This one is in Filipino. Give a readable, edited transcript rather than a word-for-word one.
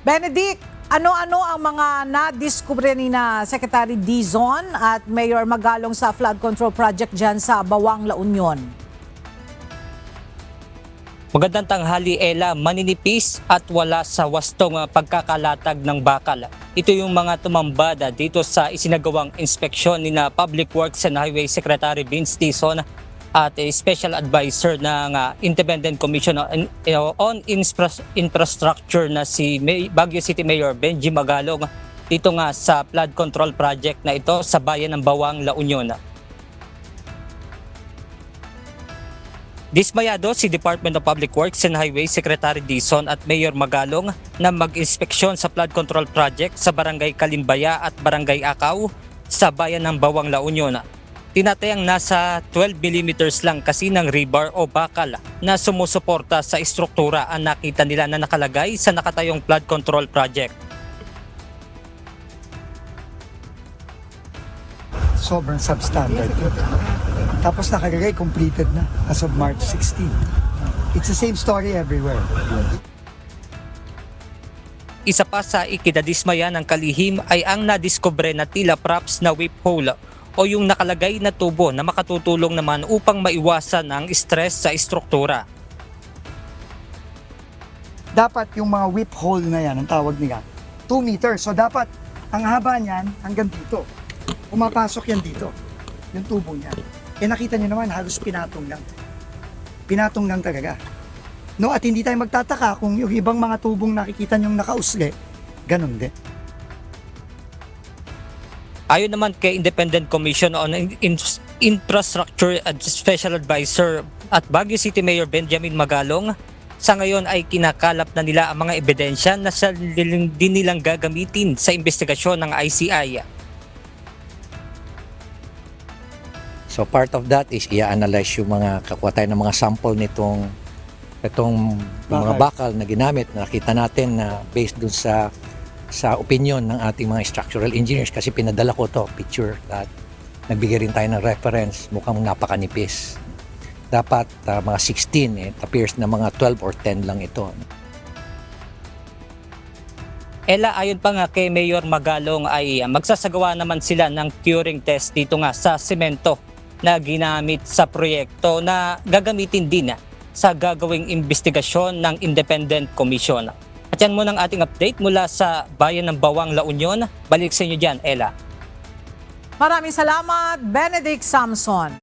Benedict, ano-ano ang mga nadiskubre ni na Secretary Dizon at Mayor Magalong sa flood control project dyan sa Bawang, La Union? Magandang tanghali, Ella. Maninipis at wala sa wastong pagkakalatag ng bakal. Ito yung mga tumambada dito sa isinagawang inspeksyon ni na Public Works and Highway Secretary Vince Dizon at Special Advisor ng Independent Commission on Infrastructure na si Baguio City Mayor Benji Magalong dito nga sa flood control project na ito sa bayan ng Bawang, La Union. Dismayado si Department of Public Works and Highway Secretary Dizon at Mayor Magalong na mag-inspeksyon sa flood control project sa Barangay Kalimbaya at Barangay Akaw sa bayan ng Bawang, La Union. Tinatayang nasa 12 mm lang kasi ng rebar o bakal na sumusuporta sa istruktura ang nakita nila na nakalagay sa nakatayong flood control project. Sobrang substandard. Tapos nakalagay completed na as of March 16. It's the same story everywhere. Isa pa sa ikidadismaya ng kalihim ay ang nadiskubre na tila props na whip hole o yung nakalagay na tubo na makatutulong naman upang maiwasan ang stress sa istruktura. Dapat yung mga whip hole na yan, ang tawag nila, 2 meters. So dapat ang haba niyan hanggang dito. Pumapasok yan dito, yung tubo niya. Eh nakita niyo naman, halos pinatong lang. Pinatong lang talaga. No, at hindi tayo magtataka kung yung ibang mga tubong nakikita niyong nakausli, ganun din. Ayon naman kay Independent Commission on Infrastructure at Special Advisor at Baguio City Mayor Benjamin Magalong, sa ngayon ay kinakalap na nila ang mga ebidensya na din nilang gagamitin sa investigasyon ng ICI. So part of that is i-analyze yung mga kakuha tayo ng mga sample itong mga bakal na ginamit na nakita natin na based dun sa opinion ng ating mga structural engineers kasi pinadala ko to picture at nagbigay rin tayo ng reference, mukhang napakanipis. Dapat mga 16, it appears na mga 12 or 10 lang ito. Ella, ayon pa nga kay Mayor Magalong ay magsasagawa naman sila ng curing test dito nga sa semento na ginamit sa proyekto na gagamitin din sa gagawing investigasyon ng Independent Commission. At yan muna ang ating update mula sa bayan ng Bawang, La Union. Balik sa inyo dyan, Ella. Maraming salamat, Benedict Samson.